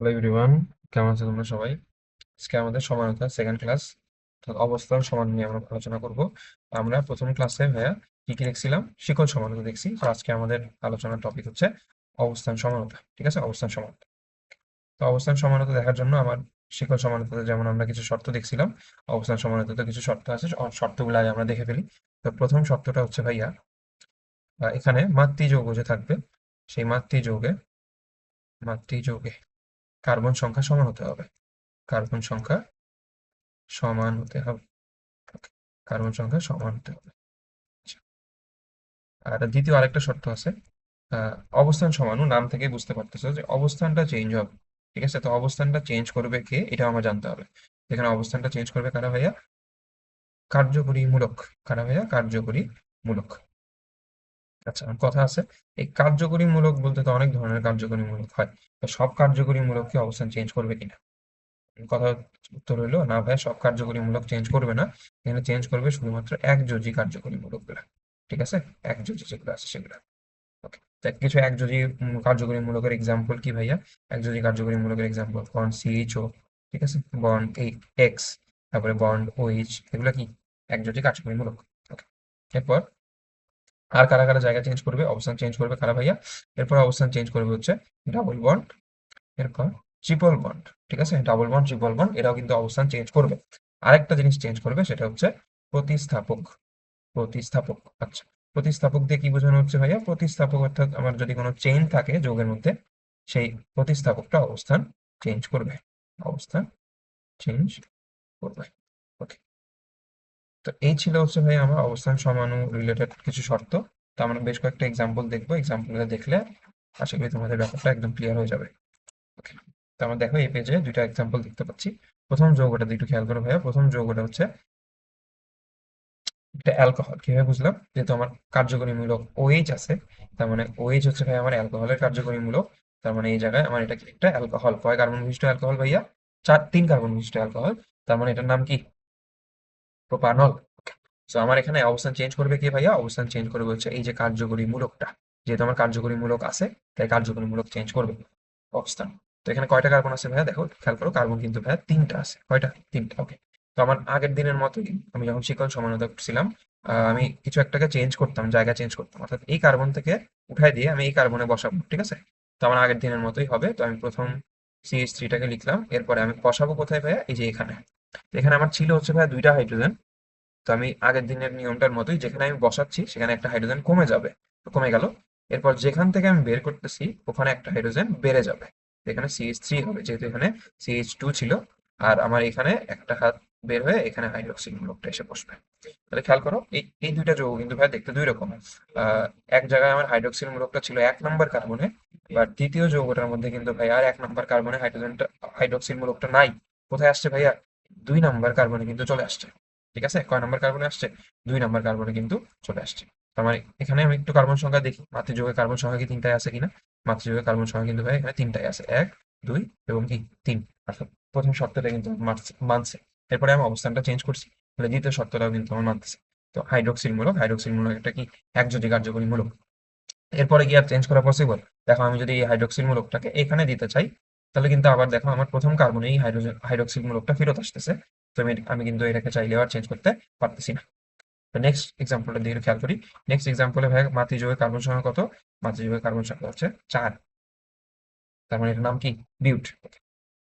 Hello everyone, কেমন আছো তোমরা সবাই? আজকে আমাদের সমানতা সেকেন্ড ক্লাস অবস্থান সমান নিয়ে আমরা আলোচনা করব। আমরা প্রথম ক্লাসে ভাইয়া কি কি দেখছিলাম? শিকল সমানুতা দেখছি। তো আজকে আমাদের আলোচনার টপিক হচ্ছে অবস্থান সমানুতা। ঠিক আছে, অবস্থান সমানুতা। তো অবস্থান সমানুতা দেখার জন্য আমার শিকল সমানুতাতে যেমন আমরা কিছু শর্ত দেখছিলাম, অবস্থান সমানুতাতে কিছু শর্ত আছে। শর্তগুলো আগে আমরা দেখে ফেলি। তো প্রথম শর্তটা হচ্ছে ভাইয়া, এখানে মাতৃযৌগ যে থাকবে, সেই মাতৃযৌগে কার্বন সংখ্যা সমান হতে হবে। কার্বন সংখ্যা সমান হতে হবে। কার্বন সংখ্যা সমান হতে হবে। আচ্ছা। আর দ্বিতীয় আরেকটা শর্ত আছে, অবস্থান সমানু, নাম থেকে বুঝতে পারতেছো যে অবস্থানটা চেঞ্জ হবে। ঠিক আছে, তো অবস্থানটা চেঞ্জ করবে কে, এটা আমার জানতে হবে। এখানে অবস্থানটা চেঞ্জ করবে কারা ভাইয়া? কার্যকরী মূলক। কারা ভাইয়া? কার্যকরী মূলক। আচ্ছা, আমার কথা আছে, এই কার্যকরী মূলক বলতে তো অনেক ধরনের কার্যকরী মূলক হয়। তো সব কার্যকরী মূলক কি অবস্থান চেঞ্জ করবে কিনা? কথা উত্তর হইলো না ভাই, সব কার্যকরীমূলক চেঞ্জ করবে না। এখানে চেঞ্জ করবে শুধুমাত্র একযোজি কার্যকরীমূলক গুলা। ঠিক আছে, একযোজি যেগুলো আছে সেগুলা। ওকে, কিছু একযোজি কার্যকরীমূলকের এক্সাম্পল কি ভাইয়া? একযোজি কার্যকরীমূলকের এক্সাম্পল বন্ড সিএইচও, ঠিক আছে, বন্ড এই এক্স, তারপরে বন্ড ওইচ, এগুলো কি একযোজি কার্যকরীমূলক। ওকে, এরপর আর কারা কারা জায়গা চেঞ্জ করবে, অবস্থান চেঞ্জ করবে কারা ভাইয়া? এরপর অবস্থান চেঞ্জ করবে হচ্ছে ডাবল বন্ড, এরপর ট্রিপল বন্ড। ঠিক আছে, ডাবল বন্ড ট্রিপল বন্ড এরাও কিন্তু অবস্থান চেঞ্জ করবে। আরেকটা জিনিস চেঞ্জ করবে, সেটা হচ্ছে প্রতিস্থাপক। প্রতিস্থাপক, আচ্ছা, প্রতিস্থাপক দিয়ে কি বোঝানো হচ্ছে ভাইয়া? প্রতিস্থাপক অর্থাৎ আমার যদি কোনো চেইন থাকে যৌগের মধ্যে, সেই প্রতিস্থাপকটা অবস্থান চেঞ্জ করবে। অবস্থান চেঞ্জ করবে। ওকে, তো এই ছিল হচ্ছে ভাই আমার অবস্থান সমাণু রিলেটেড কিছু শর্ত। তো আমরা বেশ কয়েকটা এক্সাম্পল দেখবো, এক্সাম্পলগুলো দেখলে আশা করি তোমাদের ব্যাপারটা একদম ক্লিয়ার হয়ে যাবে। ওকে, তো আমরা দেখো এই পেজে দুইটা এক্সাম্পল দেখতে পাচ্ছি। প্রথম যৌগটা একটু খেয়াল করো ভাইয়া। প্রথম যৌগটা হচ্ছে একটা অ্যালকোহল। কিভাবে বুঝলাম? যেহেতু আমার কার্যকরীমূলক OH আছে, তার মানে OH হচ্ছে ভাই আমার অ্যালকোহলের কার্যকরীমূলক। তার মানে এই জায়গায় আমার এটা কি একটা অ্যালকোহল। কয় কার্বন বিশিষ্ট অ্যালকোহল ভাইয়া? তিন কার্বন বিশিষ্ট অ্যালকোহল। তার মানে এটার নাম কি? প্রোপানল। তো আমার এখানে অবস্থান চেঞ্জ করবে কি ভাইয়া? অবস্থান চেঞ্জ করবে হচ্ছে এই যে কার্যকরী মূলকটা। যেহেতু আমার কার্যকরী মূলক আছে, তাই কার্যকরী মূলক চেঞ্জ করবে অবস্থান। তো এখানে কয়টা কার্বন আছে ভাইয়া? দেখো খেয়াল করো, কার্বন কিন্তু ভাইয়া তিনটা আছে। কয়টা? তিনটা। ওকে, তো আমার আগের দিনের মতোই আমি যখন শিকল সমানুতা করছিলাম, আমি কিছু একটাকে চেঞ্জ করতাম, জায়গা চেঞ্জ করতাম, অর্থাৎ এই কার্বন থেকে উঠাই দিয়ে আমি এই কার্বনে বসাবো। ঠিক আছে, তো আমার আগের দিনের মতোই হবে। তো আমি প্রথম CH3টাকে লিখলাম, এরপরে আমি বসাবো কোথায় ভাইয়া? এই যে এখানে। তো এখানে আমার ছিল হচ্ছে ভাইয়া দুইটা হাইড্রোজেন। তো আমি আগের দিনের নিয়মটার মতোই যেখানে আমি বসাচ্ছি সেখানে একটা হাইড্রোজেন কমে যাবে। তো কমে গেল। এরপর যেখান থেকে আমি বের করতেছি ওখানে একটা হাইড্রোজেন বেড়ে যাবে। এখানে CH3 হবে, যেহেতু এখানে CH2 ছিল। আর আমার এখানে একটা হাত বের হয়ে এখানে হাইড্রোক্সিল গ্রুপটা এসে বসবে। তাহলে খেয়াল করো, এই এই দুইটা যৌগ কিন্তু ভাই দেখতে দুই রকম। এক জায়গায় আমার হাইড্রোক্সিল গ্রুপটা ছিল 1 নম্বর কার্বনে, এবার দ্বিতীয় যৌগটার মধ্যে কিন্তু ভাই আর 1 নম্বর কার্বনে হাইড্রোক্সিল গ্রুপটা নাই। কোথায় আসছে ভাইয়া? 2 নম্বর কার্বনে কিন্তু চলে আসছে। ঠিক আছে, কয় নাম্বার কার্বনে আসছে? 2 নম্বর কার্বনে কিন্তু চলে আসছে। তার মানে এখানে আমি একটু কার্বন সংখ্যা দেখি, মাতৃযৌগের কার্বন সংখ্যা কি তিনটায় আছে কিনা। মাতৃযৌগের কার্বন সংখ্যা কিন্তু ভাই এখানে তিনটায় আছে, 1, 2 এবং কি 3। অর্থাৎ প্রথম শর্তটা কিন্তু মানছে। এরপরে আমি অবস্থানটা চেঞ্জ করছি, তাহলে দ্বিতীয় শর্তটাও কিন্তু আমার মানতেছে। তো হাইড্রোক্সিল মূলক একটা কি একযোজি কার্যকরী মূলক। এরপরে কি আর চেঞ্জ করা পসিবল? দেখো আমি যদি এই হাইড্রোক্সিল মূলকটাকে এখানে দিতে চাই, তাহলে কিন্তু আবার দেখো আমার প্রথম কার্বনে এই হাইড্রোক্সিল মূলকটা ফেরত আসতেছে। তো আমি কিন্তু এটাকে চাইলে আর চেঞ্জ করতে পারতেছি না। তো নেক্সট এক্সাম্পলটা দিয়ে একটু খেয়াল করি। নেক্সট এক্সাম্পলে ভাই মাতৃযৌগের কার্বন সংখ্যা কত? মাতৃযৌগের কার্বন সংখ্যা হচ্ছে 4। তার মানে এটার নাম কি? বিউট।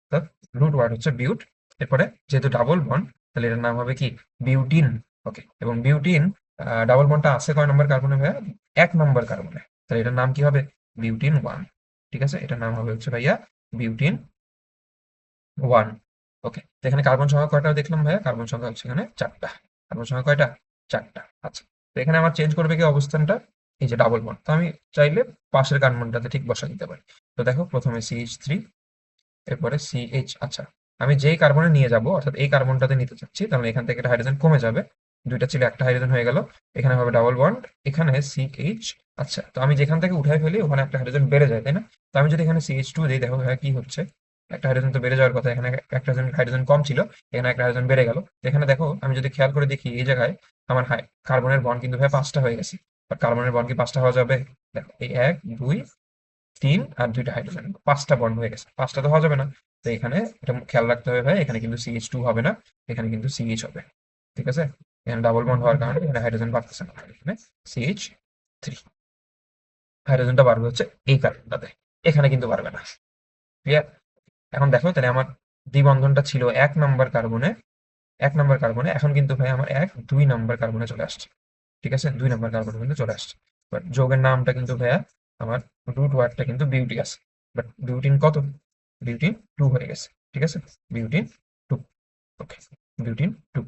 অর্থাৎ রুট ওয়ার্ড হচ্ছে বিউট। এরপরে যেহেতু ডাবল বন্ড, তাহলে এটার নাম হবে কি? বিউটিন। ওকে, এবং বিউটিন ডাবল বন্ডটা আছে কয় নম্বর কার্বনে ভাইয়া? 1 নম্বর কার্বনে। তাহলে এটার নাম কি হবে? বিউটিন 1। ঠিক আছে, এটার নাম হবে হচ্ছে ভাইয়া বিউটিন 1। ওকে, তো এখানে কার্বন সংখ্যা কয়টা দেখলাম ভাইয়া? কার্বন সংখ্যা হচ্ছে এখানে 4টা। কার্বন সংখ্যা কয়টা? 4টা। আচ্ছা, তো এখানে আমার চেঞ্জ করবে কি অবস্থানটা? এই যে ডাবল বন্ড, তো আমি চাইলে পাশের কার্বনটাতে ঠিক বসা দিতে পারি। তো দেখো প্রথমে CH3, এরপরে CH। আচ্ছা, আমি যেই কার্বনে নিয়ে যাব, অর্থাৎ এই কার্বনটাতে নিতে চাচ্ছি, তাহলে এখান থেকে একটা হাইড্রোজেন কমে যাবে। দুইটা ছিল, একটা হাইড্রোজেন হয়ে গেল। এখানে হবে ডাবল বন্ড, এখানে CH। আচ্ছা, তো আমি যেখান থেকে উঠাই ফেলি ওখানে একটা হাইড্রোজেন বেড়ে যায়, তাই না? তো আমি যদি এখানে CH2 দিই, দেখো ভাই কি হচ্ছে? একটা হাইড্রোজেন তো বেড়ে যাওয়ার কথা, এখানে একটা হাইড্রোজেন কম ছিল, এখানে একটা হাইড্রোজেন বেড়ে গেল। এখানে দেখো আমি যদি খেয়াল করে দেখি এই জায়গায় আমার কার্বনের বন্ড কিন্তু ভাই 5টা হয়ে গেছে। কার্বনের বন্ড কি 5টা হওয়া যাবে? দেখো এই 1, 2, 3 আর 2টা হাইড্রোজেন, 5টা বন্ড হয়ে গেছে। 5টা তো হওয়া যাবে না, তো এখানে এটা খেয়াল রাখতে হবে ভাই, এখানে কিন্তু CH2 হবে না, এখানে কিন্তু CH হবে। ঠিক আছে, এখানে ডাবল বন্ড হওয়ার কারণে এখানে হাইড্রোজেন বাড়তেছে না, এখানে CH3 হাইড্রোজেনটা বাড়বে হচ্ছে এই কার্বনটাতে, এখানে কিন্তু বাড়বে না। ক্লিয়ার? এখন দেখো তাহলে আমার দ্বিবন্ধনটা ছিল 1 নাম্বার কার্বনে, এখন কিন্তু ভাই আমার 2 নাম্বার কার্বনে চলে আসছে। ঠিক আছে, 2 নাম্বার কার্বনে কিন্তু চলে আসছে। বাট যৌগের নামটা কিন্তু ভাইয়া আমার রুট ওয়ার্ডটা কিন্তু বিউটি আছে, বাট বিউটিন কত? বিউটিন 2 হয়ে গেছে। ঠিক আছে, বিউটিন 2। ওকে, বিউটিন 2।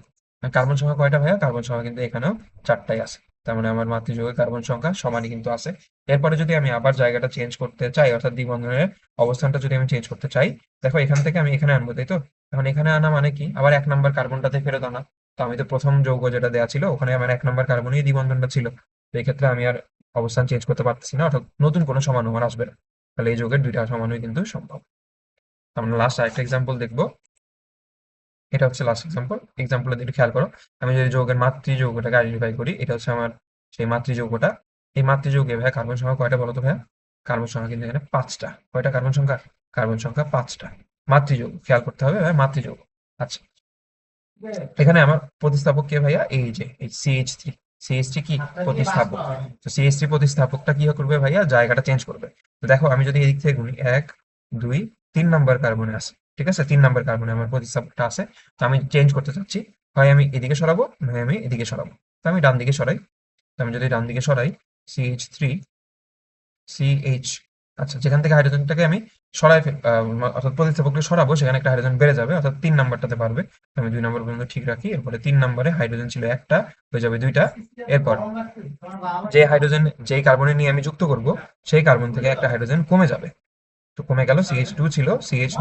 কার্বন সংখ্যা কয়টা ভাইয়া? কার্বন সংখ্যা কিন্তু এখানেও 4টাই আছে। তার মানে আমার মাতৃযৌগের কার্বন সংখ্যা সমানই কিন্তু আছে। এরপরে যদি আমি আবার জায়গাটা চেঞ্জ করতে চাই, অর্থাৎ দ্বিবন্ধনের অবস্থানটা যদি আমি চেঞ্জ করতে চাই, দেখো এখান থেকে আমি এখানে আনবো, তাই তো? এখন এখানে আনা মানে কি? আবার 1 নাম্বার কার্বনটাতে ফেরত আনা। তো আমি তো প্রথম যৌগ যেটা দেওয়া ছিল ওখানে আমার 1 নাম্বার কার্বনই দ্বিবন্ধনটা ছিল, তো এই ক্ষেত্রে আমি আর অবস্থান চেঞ্জ করতে পারতেছি না, অর্থাৎ নতুন কোনো সমাণু আমার আসবে না। তাহলে এই যৌগের 2টা সমাণুই কিন্তু সম্ভব। আমরা লাস্ট আরেকটা এক্সাম্পল দেখবো। এটা হচ্ছে লাস্ট এক্সাম্পল। এক্সাম্পলে একটু খেয়াল করো, আমি যদি যৌগের মাতৃযৌগটাকে আইডেন্টিফাই করি, এটা হচ্ছে আমার সেই মাতৃযৌগটা। এই মাতৃযৌগে ভাইয়া কার্বন সংখ্যা কয়টা বলো তো ভাইয়া? কার্বন সংখ্যা কিন্তু এখানে 5টা। কয়টা কার্বন সংখ্যা? কার্বন সংখ্যা 5টা। মাতৃযৌগ খেয়াল করতে হবে ভাই, মাতৃযৌগ। আচ্ছা, এখানে আমার প্রতিস্থাপক কে ভাইয়া? এই যে এই CH3। CH3 কি প্রতিস্থাপক? তো CH3 প্রতিস্থাপকটা কি করবে ভাইয়া? জায়গাটা চেঞ্জ করবে। তো দেখো আমি যদি এদিক থেকে গুনি, 1 2 3 নাম্বার কার্বনে আছে। ঠিক আছে, 3 নাম্বার কার্বনে আমার প্রতিস্থাপকটা আছে। তো আমি চেঞ্জ করতে চাচ্ছি, হয় আমি এদিকে সরাবো, নয় আমি এদিকে সরাবো। তো আমি ডান দিকে সরাই। তো আমি যদি ডান দিকে সরাই, CH3 CH, আচ্ছা, যেখান থেকে হাইড্রোজেনটাকে আমি অর্থাৎ প্রতিস্থাপককে সরাবো, সেখানে একটা হাইড্রোজেন বেড়ে যাবে, অর্থাৎ 3 নাম্বারটাতে পারবে। তো আমি 2 নাম্বার পর্যন্ত ঠিক রাখি। এরপরে 3 নাম্বারে হাইড্রোজেন ছিল একটা, হয়ে যাবে 2টা। এরপর যে হাইড্রোজেন, যেই কার্বনে নিয়ে আমি যুক্ত করব, সেই কার্বন থেকে একটা হাইড্রোজেন কমে যাবে। তো কমে গেল, CH2 ছিল, CH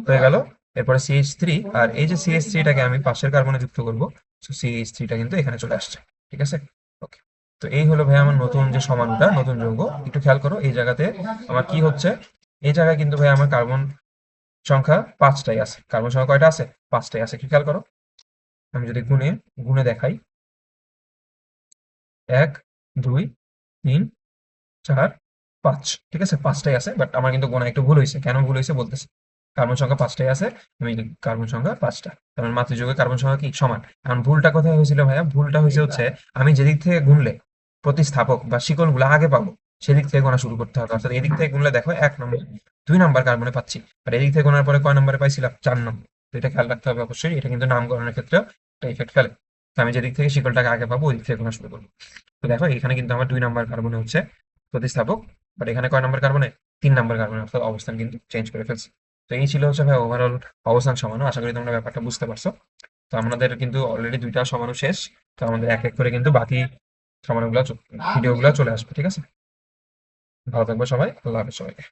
হয়ে গেল। এরপরে CH3, আর এই যে CH3টাকে আমি পাশের কার্বনে যুক্ত করব, তো CH3টা কিন্তু এখানে চলে আসছে। ঠিক আছে, ওকে। তো এই হলো ভাই আমার নতুন যে সমাণুটা, নতুন যৌগ। একটু খেয়াল করো এই জায়গাতে আমার কি হচ্ছে। এই জায়গায় কিন্তু ভাই আমার কার্বন সংখ্যা 5টাই আছে। কার্বন সংখ্যা কয়টা আছে? 5টাই আছে। একটু খেয়াল করো, আমি যদি গুণে গুণে দেখাই, 1 2 3 4 5। ঠিক আছে, 5টাই আছে, বাট আমার কিন্তু গোনা একটু ভুল হয়েছে। কেন ভুল হয়েছে বলতেছি। কার্বন সংখ্যা 5টাই আছে, আমি কার্বন সংখ্যা 5টা, কারণ মাতৃযৌগের কার্বন সংখ্যা কি সমান। এখন ভুলটা কোথায় হয়েছিল ভাইয়া? ভুলটা হয়েছে হচ্ছে আমি যেদিক থেকে গুনলে প্রতিস্থাপক বা শিকল গুলো আগে পাবো, সেদিক থেকে গোনা শুরু করতে হবে। অর্থাৎ এদিক থেকে গুনলে দেখো 1 নম্বর 2 নাম্বার কার্বনে পাচ্ছি, আর এদিক থেকে গোনার পরে কয় নম্বরে পাইছিলাম? 4 নম্বর। তো এটা খেয়াল রাখতে হবে অবশ্যই, এটা কিন্তু নামকরণের ক্ষেত্রে একটা ইফেক্ট ফেলে। তো আমি যেদিক থেকে শিকলটাকে আগে পাবো, ওই দিক থেকে গোনা শুরু করবো। তো দেখো এখানে কিন্তু আমার 2 নাম্বার কার্বনে হচ্ছে প্রতিস্থাপক, বাট এখানে কয় নাম্বার কার্বনে? 3 নাম্বার কার্বনে, অর্থাৎ অবস্থান কিন্তু চেঞ্জ করে ফেলছে। তো এই ছিল হচ্ছে ভাই ওভারঅল অবস্থান সমাণু। আশা করি তোমরা ব্যাপারটা বুঝতে পারছো। তো আমাদের কিন্তু অলরেডি 2টা সমাণু শেষ। তো আমাদের এক এক করে কিন্তু বাকি সমাণুগুলো ভিডিওগুলো চলে আসবে। ঠিক আছে, ভালো থাকবে সবাই, আল্লাহ হাফেজ সবাইকে।